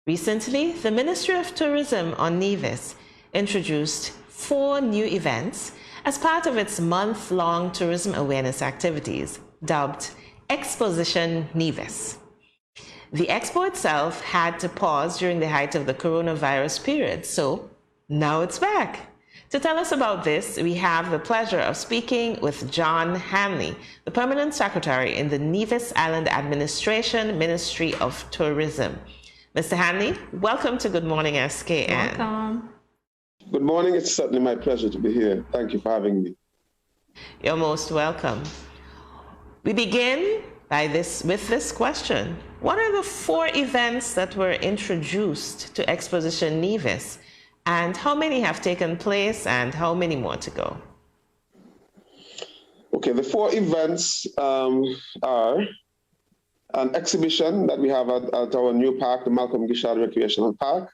Recently, the Ministry of Tourism on Nevis introduced 4 new events as part of its month-long tourism awareness activities, dubbed Exposition Nevis. The expo itself had to pause during the height of the coronavirus period, so now it's back. To tell us about this, we have the pleasure of speaking with John Hanley, the Permanent Secretary in the Nevis Island Administration, Ministry of Tourism. Mr. Hanley, welcome to Good Morning SKN. Welcome. Good morning. It's certainly my pleasure to be here. Thank you for having me. You're most welcome. We begin with this question. What are the 4 events that were introduced to Exposition Nevis, and how many have taken place and how many more to go? Okay, the 4 events are an exhibition that we have at our new park, the Malcolm Gishard Recreational Park.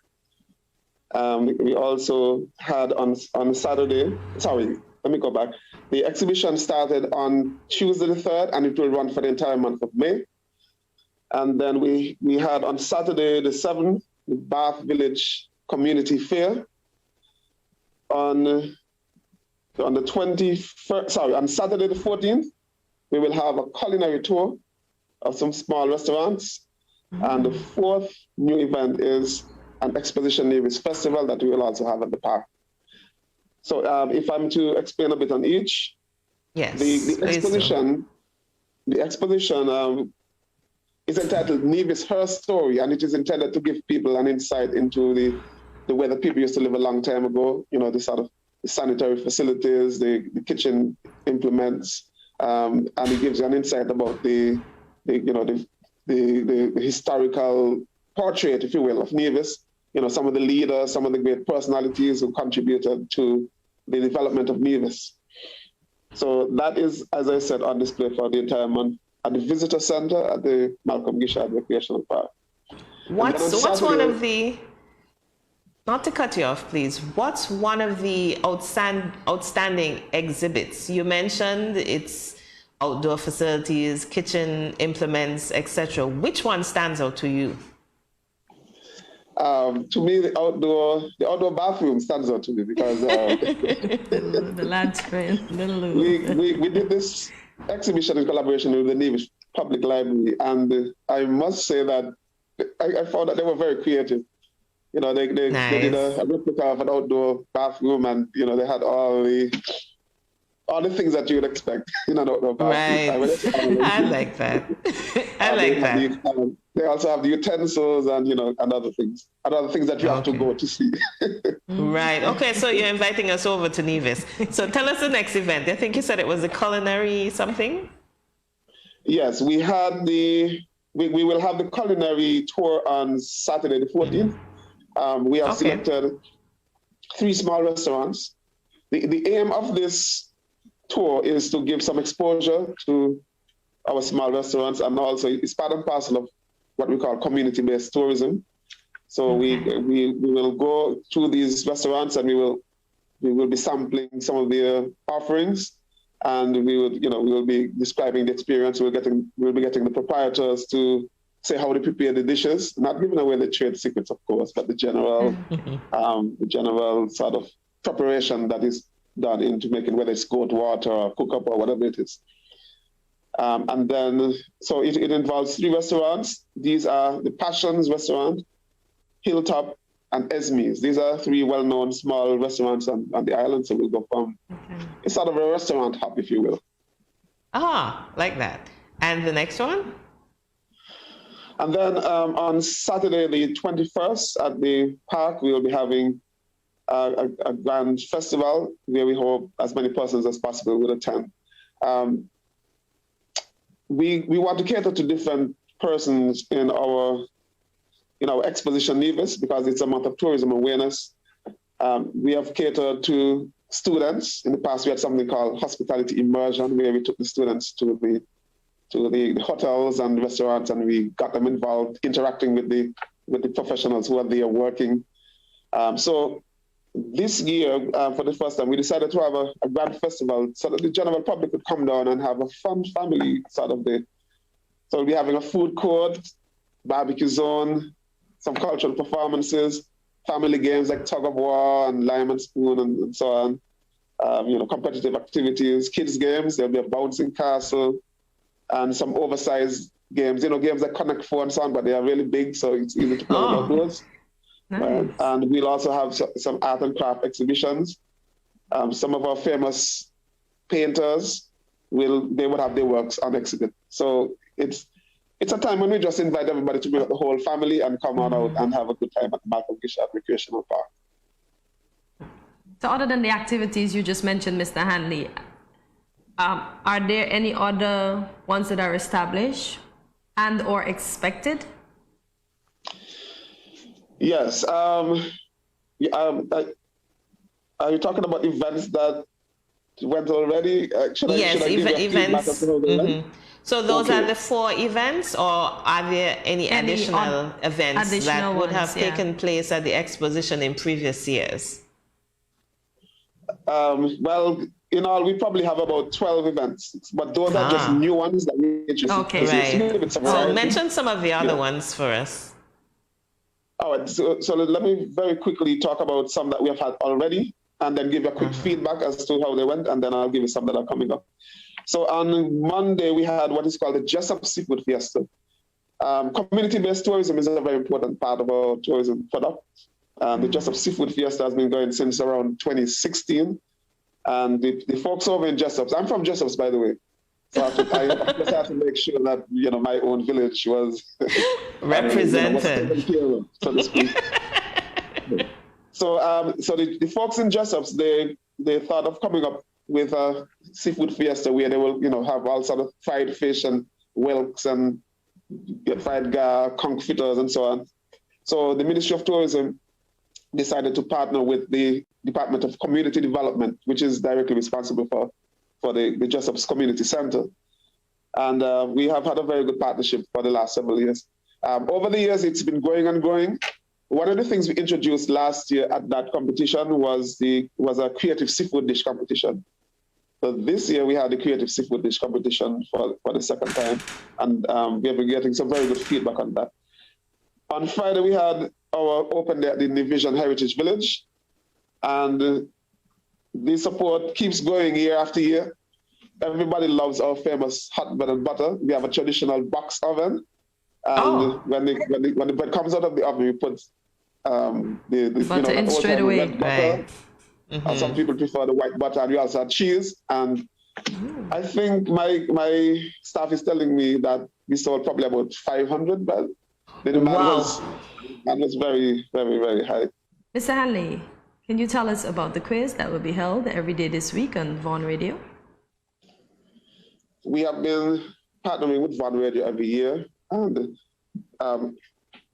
We also had on Saturday, let me go back. The exhibition started on Tuesday the 3rd, and it will run for the entire month of May. And then we had on Saturday the 7th, the Bath Village Community Fair. On the 21st, on Saturday the 14th, we will have a culinary tour of some small restaurants. Mm-hmm. And the 4th new event is an Exposition Nevis festival that we will also have at the park. So if I'm to explain a bit on each, yes, the exposition is entitled Nevis Her Story, and it is intended to give people an insight into the way that people used to live a long time ago, you know, the sort of the sanitary facilities, the kitchen implements, and it gives you an insight about the historical portrait, if you will, of Nevis. You know, some of the leaders, some of the great personalities who contributed to the development of Nevis. So that is, as I said, on display for the entire month at the visitor center at the Malcolm Gishard Recreational Park. What's one of the, not to cut you off, please, what's one of the outstanding exhibits? You mentioned it's outdoor facilities, kitchen implements, etc. Which one stands out to you? To me, the outdoor bathroom stands out to me because the large screen. We did this exhibition in collaboration with the Nevis Public Library, and I must say that I found that they were very creative. You know, they did a replica of an outdoor bathroom, and you know they had all the things that you would expect in an outdoor bathroom. Right. I like that. I like that. They also have the utensils and, you know, and other things that you have to go to see. Right. Okay, so you're inviting us over to Nevis. So tell us the next event. I think you said it was a culinary something? Yes, we will have the culinary tour on Saturday the 14th. We have selected 3 small restaurants. The aim of this tour is to give some exposure to our small restaurants, and also it's part and parcel of what we call community-based tourism. So we will go to these restaurants and we will be sampling some of their offerings, and we will be describing the experience. We'll be getting the proprietors to say how they prepare the dishes, not giving away the trade secrets, of course, but the general sort of preparation that is done into making, whether it's goat water or cook up or whatever it is. And then, so it involves 3 restaurants. These are the Passions Restaurant, Hilltop, and Esme's. These are 3 well-known small restaurants on the island, so we'll go from, it's sort of a restaurant hub, if you will. Ah, like that. And the next one? And then on Saturday, the 21st, at the park, we will be having a grand festival where we hope as many persons as possible will attend. We want to cater to different persons in our Exposition Nevis because it's a month of tourism awareness. We have catered to students. In the past, we had something called hospitality immersion, where we took the students to the hotels and restaurants, and we got them involved, interacting with the professionals who are there working. So this year, for the first time, we decided to have a grand festival so that the general public could come down and have a fun family sort of day. So we'll be having a food court, barbecue zone, some cultural performances, family games like tug of war and lime and spoon and so on. Competitive activities, kids games. There'll be a bouncing castle and some oversized games. Games that connect four and so on, but they are really big, so it's easy to play outdoors. Nice. And we'll also have some art and craft exhibitions. Some of our famous painters would have their works on exhibit. So it's a time when we just invite everybody to bring up the whole family and come on out and have a good time at the Malcolm Gishard Recreational Park. So other than the activities you just mentioned, Mr. Hanley, are there any other ones that are established and or expected? Yes. Are you talking about events that went already? Events. So those are the 4 events, or are there any additional events that would have taken place at the exposition in previous years? Well, in all, we probably have about 12 events, but those are just new ones that we introduced. Okay, right. So mention some of the other ones for us. All right, so let me very quickly talk about some that we have had already, and then give you a quick feedback as to how they went, and then I'll give you some that are coming up. So on Monday, we had what is called the Jessup Seafood Fiesta. Community-based tourism is a very important part of our tourism product. The Jessup Seafood Fiesta has been going since around 2016. And the folks over in Jessup, I'm from Jessup, by the way. So I just had to make sure that, my own village was represented, was taken care of, so to speak. So the folks in Jessup, they thought of coming up with a seafood fiesta where they will, have all sort of fried fish and whelks and fried gar, conch fritters and so on. So the Ministry of Tourism decided to partner with the Department of Community Development, which is directly responsible for the Jessup's Community Center. And we have had a very good partnership for the last several years. Over the years, it's been growing and growing. One of the things we introduced last year at that competition was a creative seafood dish competition. So this year we had the creative seafood dish competition for the second time, and we have been getting some very good feedback on that. On Friday, we had our open day at the Nevis Heritage Village, and the support keeps going year after year. Everybody loves our famous hot bread and butter. We have a traditional box oven, and when the bread comes out of the oven, we put the butter in straight away. Right. Some people prefer the white butter, and we also have cheese. And I think my staff is telling me that we sold probably about 500 bread. The demand was very, very, very high. Mr. Hanley, can you tell us about the quiz that will be held every day this week on Vaughan Radio? We have been partnering with Vaughan Radio every year, and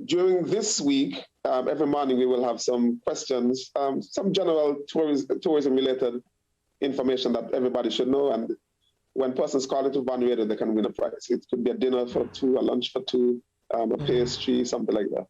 during this week, every morning we will have some questions, some general tourism-related information that everybody should know. And when persons call into Vaughan Radio, they can win a prize. It could be a dinner for 2, a lunch for 2, a pastry, something like that.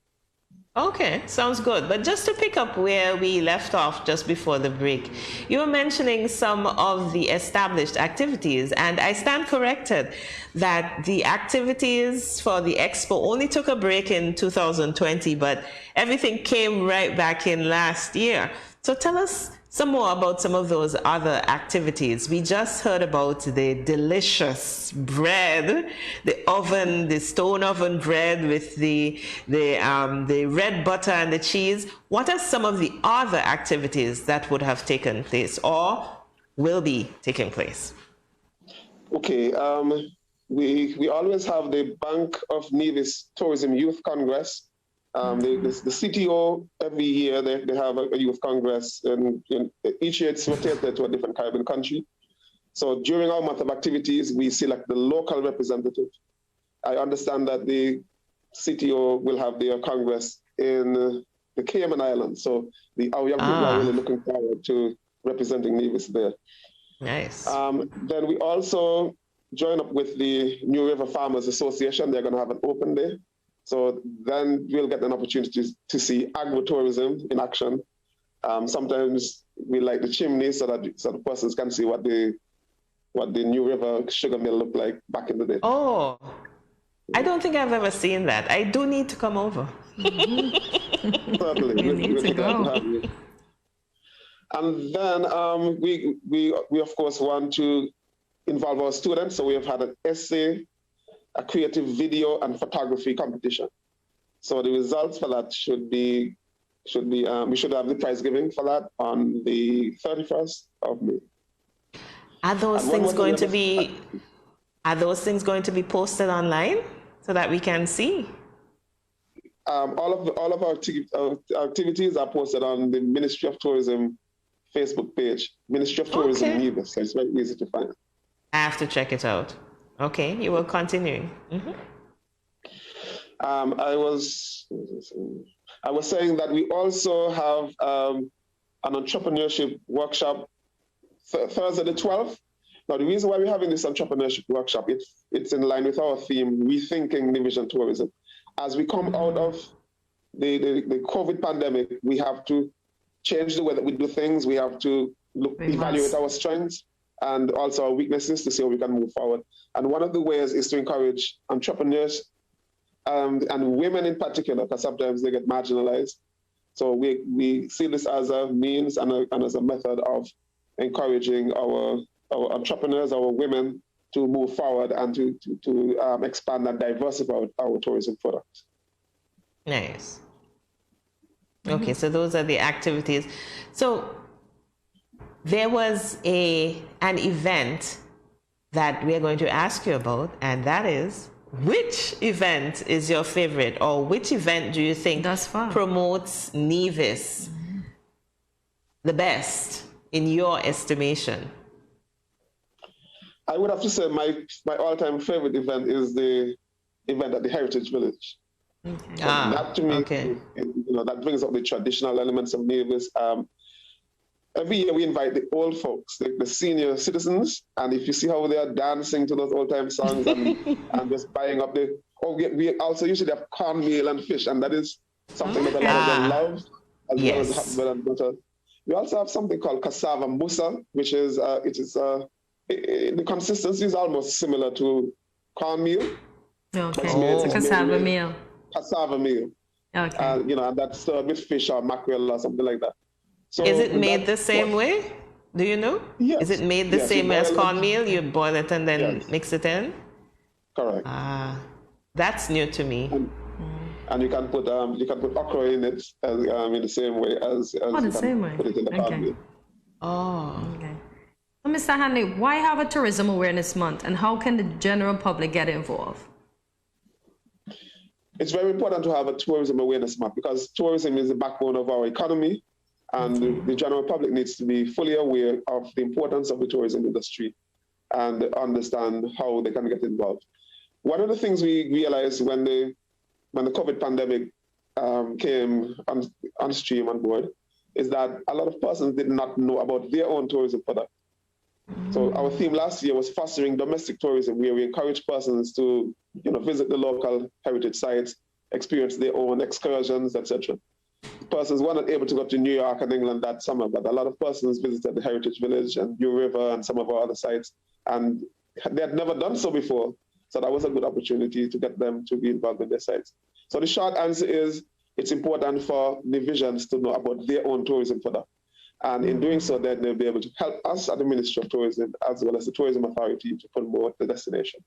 Okay, sounds good. But just to pick up where we left off just before the break, you were mentioning some of the established activities, and I stand corrected that the activities for the Expo only took a break in 2020, but everything came right back in last year. So tell us some more about some of those other activities. We just heard about the delicious bread, the stone oven bread with the red butter and the cheese. What are some of the other activities that would have taken place or will be taking place? Okay, we always have the Bank of Nevis Tourism Youth Congress. The CTO, every year they have a youth congress, and each year it's rotated to a different Caribbean country. So during our month of activities, we select the local representative. I understand that the CTO will have their congress in the Cayman Islands. So our young people are really looking forward to representing Nevis there. Nice. Then we also join up with the New River Farmers Association. They're going to have an open day. So then we'll get an opportunity to see agritourism in action. Sometimes we light the chimney so the persons can see what the New River sugar mill looked like back in the day. Oh, I don't think I've ever seen that. I do need to come over. Certainly. You need to go. And then we of course want to involve our students. So we have had an essay, a creative video and photography competition. So the results for that we should have the prize giving for that on the 31st of May. Are those things going to be posted online so that we can see? All of our activities are posted on the Ministry of Tourism Facebook page, Ministry of Tourism Nevis. So it's very easy to find. I have to check it out. Okay, you will continue. Mm-hmm. I was saying that we also have an entrepreneurship workshop Thursday the 12th. Now, the reason why we're having this entrepreneurship workshop, it's in line with our theme, Rethinking Nevis Tourism. As we come out of the COVID pandemic, we have to change the way that we do things. We have to evaluate our strengths and also our weaknesses to see how we can move forward. And one of the ways is to encourage entrepreneurs and women in particular, because sometimes they get marginalized. So we see this as a means and as a method of encouraging our entrepreneurs, our women, to move forward and to expand and diversify our tourism products. Nice. Okay, so those are the activities. So there was an event that we're going to ask you about, and that is, which event is your favorite, or which event do you think promotes Nevis the best in your estimation? I would have to say my all-time favorite event is the event at the Heritage Village. Okay. That to me, that brings up the traditional elements of Nevis. Every year we invite the old folks, the senior citizens, and if you see how they are dancing to those old-time songs and just buying up we also usually have cornmeal and fish, and that is something that a lot of them love, as well as hot bread and butter. We also have something called cassava musa, which is the consistency is almost similar to cornmeal. Okay, it's a cassava meal. Cassava meal. Okay. And that's served with fish or mackerel or something like that. So is it made the same way? Do you know? Yes. Is it made the same way as cornmeal? You boil it and then mix it in? Correct. That's new to me. And you can put okra in it in the same way as the same way. Put it in the cornmeal. Okay. So, Mr. Hanley, why have a Tourism Awareness Month, and how can the general public get involved? It's very important to have a Tourism Awareness Month because tourism is the backbone of our economy, and the general public needs to be fully aware of the importance of the tourism industry and understand how they can get involved. One of the things we realized when the COVID pandemic came on stream on board is that a lot of persons did not know about their own tourism product. So our theme last year was fostering domestic tourism, where we encourage persons to visit the local heritage sites, experience their own excursions, etc. Persons were not able to go to New York and England that summer, but a lot of persons visited the Heritage Village and New River and some of our other sites, and they had never done so before. So that was a good opportunity to get them to be involved in their sites. So the short answer is, it's important for Nevisians to know about their own tourism product. And in doing so, then they'll be able to help us at the Ministry of Tourism, as well as the Tourism Authority, to promote the destination.